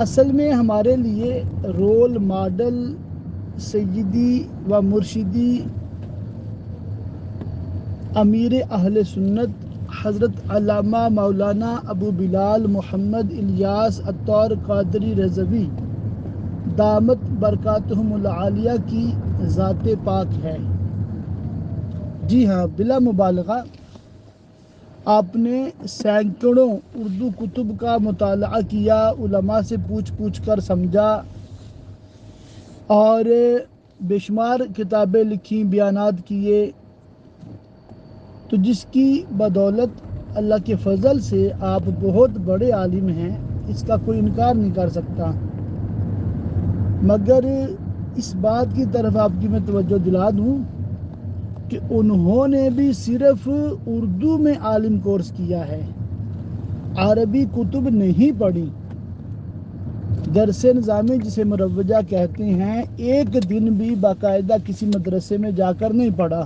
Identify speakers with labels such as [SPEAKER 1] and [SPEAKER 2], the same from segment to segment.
[SPEAKER 1] اصل میں ہمارے لیے رول ماڈل سیدی و مرشدی امیر اہل سنت حضرت علامہ مولانا ابو بلال محمد الیاس الطور قادری رضوی دامت برکاتہم العالیہ کی ذات پاک ہے۔ جی ہاں، بلا مبالغہ آپ نے سینکڑوں اردو کتب کا مطالعہ کیا، علماء سے پوچھ کر سمجھا اور بے شمار کتابیں لکھی، بیانات کیے، تو جس کی بدولت اللہ کے فضل سے آپ بہت بڑے عالم ہیں، اس کا کوئی انکار نہیں کر سکتا۔ مگر اس بات کی طرف آپ کی میں توجہ دلا دوں کہ انہوں نے بھی صرف اردو میں عالم کورس کیا ہے، عربی کتب نہیں پڑھی۔ درس نظامی جسے مروجہ کہتے ہیں، ایک دن بھی باقاعدہ کسی مدرسے میں جا کر نہیں پڑھا۔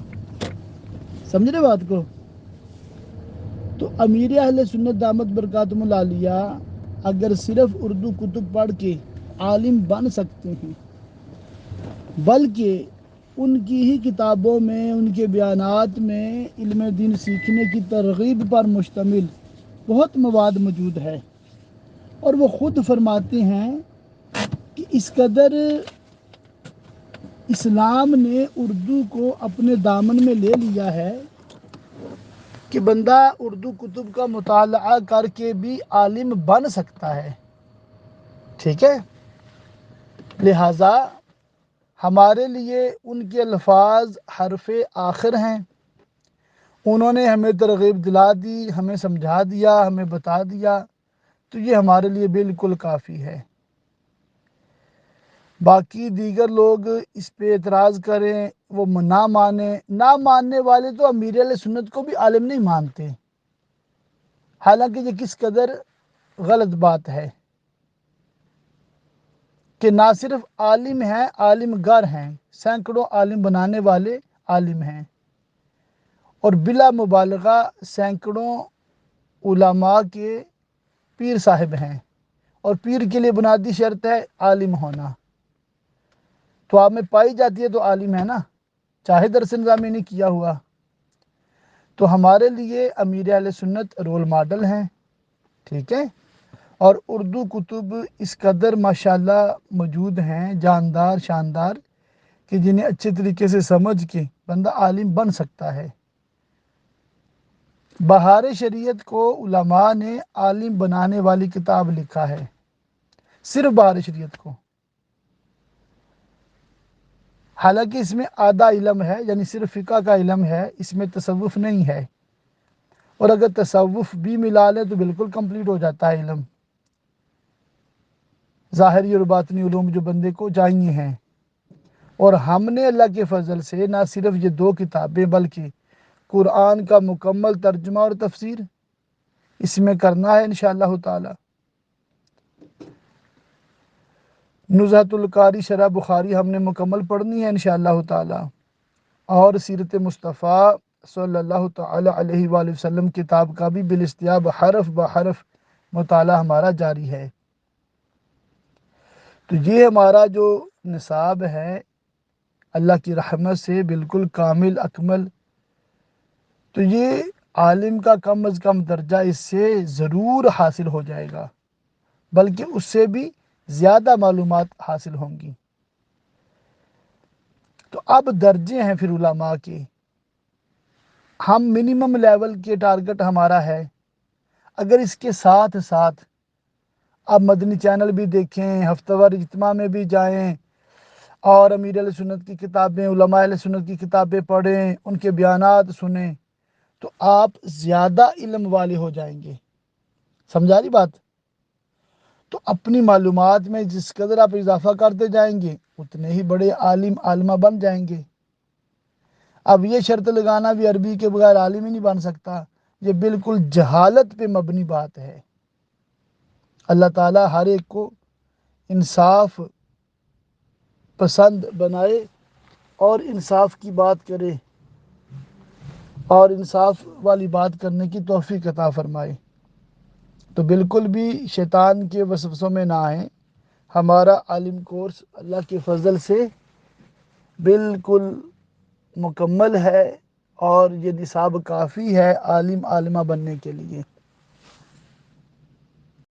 [SPEAKER 1] سمجھ رہے بات کو؟ تو امیر اہل سنت دامت برکاتہم العالیہ اگر صرف اردو کتب پڑھ کے عالم بن سکتے ہیں، بلکہ ان کی ہی کتابوں میں، ان کے بیانات میں علم دین سیکھنے کی ترغیب پر مشتمل بہت مواد موجود ہے، اور وہ خود فرماتے ہیں کہ اس قدر اسلام نے اردو کو اپنے دامن میں لے لیا ہے کہ بندہ اردو کتب کا مطالعہ کر کے بھی عالم بن سکتا ہے۔ ٹھیک ہے؟ لہٰذا ہمارے لیے ان کے الفاظ حرف آخر ہیں۔ انہوں نے ہمیں ترغیب دلا دی، ہمیں سمجھا دیا، ہمیں بتا دیا، تو یہ ہمارے لیے بالکل کافی ہے۔ باقی دیگر لوگ اس پہ اعتراض کریں، وہ نہ ماننے والے تو امیر علیہ سنت کو بھی عالم نہیں مانتے، حالانکہ یہ کس قدر غلط بات ہے کہ نہ صرف عالم ہیں، عالم گر ہیں، سینکڑوں عالم بنانے والے عالم ہیں، اور بلا مبالغہ سینکڑوں علماء کے پیر صاحب ہیں، اور پیر کے لیے بنیادی شرط ہے عالم ہونا۔ تو آپ میں پائی جاتی ہے تو عالم ہے نا، چاہے درس نظامی نہیں کیا ہوا۔ تو ہمارے لیے امیر اہل سنت رول ماڈل ہیں، ٹھیک ہے؟ اور اردو کتب اس قدر ماشاءاللہ موجود ہیں، جاندار شاندار، کہ جنہیں اچھے طریقے سے سمجھ کے بندہ عالم بن سکتا ہے۔ بہار شریعت کو علماء نے عالم بنانے والی کتاب لکھا ہے، صرف بہار شریعت کو، حالانکہ اس میں آدھا علم ہے، یعنی صرف فقہ کا علم ہے، اس میں تصوف نہیں ہے، اور اگر تصوف بھی ملا لے تو بالکل کمپلیٹ ہو جاتا ہے علم، ظاہری اور باطنی علوم جو بندے کو چاہیے ہیں۔ اور ہم نے اللہ کے فضل سے نہ صرف یہ 2 کتابیں بلکہ قرآن کا مکمل ترجمہ اور تفسیر اس میں کرنا ہے انشاءاللہ تعالی۔ نزہۃ القاری شرح بخاری ہم نے مکمل پڑھنی ہے انشاءاللہ تعالی، اور سیرت مصطفیٰ صلی اللہ تعالی علیہ وآلہ وسلم کتاب کا بھی بالاستیاب حرف بحرف مطالعہ ہمارا جاری ہے۔ تو یہ ہمارا جو نصاب ہے اللہ کی رحمت سے بالکل کامل اکمل، تو یہ عالم کا کم از کم درجہ اس سے ضرور حاصل ہو جائے گا، بلکہ اس سے بھی زیادہ معلومات حاصل ہوں گی۔ تو اب درجے ہیں پھر علماء کے، ہم منیمم لیول کے ٹارگٹ ہمارا ہے، اگر اس کے ساتھ ساتھ آپ مدنی چینل بھی دیکھیں، ہفتہ وار اجتماع میں بھی جائیں، اور امیر علیہ سنت کی کتابیں، علماء علیہ سنت کی کتابیں پڑھیں، ان کے بیانات سنیں، تو آپ زیادہ علم والے ہو جائیں گے۔ سمجھا رہی بات؟ تو اپنی معلومات میں جس قدر آپ اضافہ کرتے جائیں گے اتنے ہی بڑے عالم عالمہ بن جائیں گے۔ اب یہ شرط لگانا بھی عربی کے بغیر عالم ہی نہیں بن سکتا، یہ بالکل جہالت پہ مبنی بات ہے۔ اللہ تعالیٰ ہر ایک کو انصاف پسند بنائے اور انصاف کی بات کرے، اور انصاف والی بات کرنے کی توفیق عطا فرمائے۔ تو بالکل بھی شیطان کے وسوسوں میں نہ آئیں، ہمارا عالم کورس اللہ کے فضل سے بالکل مکمل ہے، اور یہ نصاب کافی ہے عالم عالمہ بننے کے لیے۔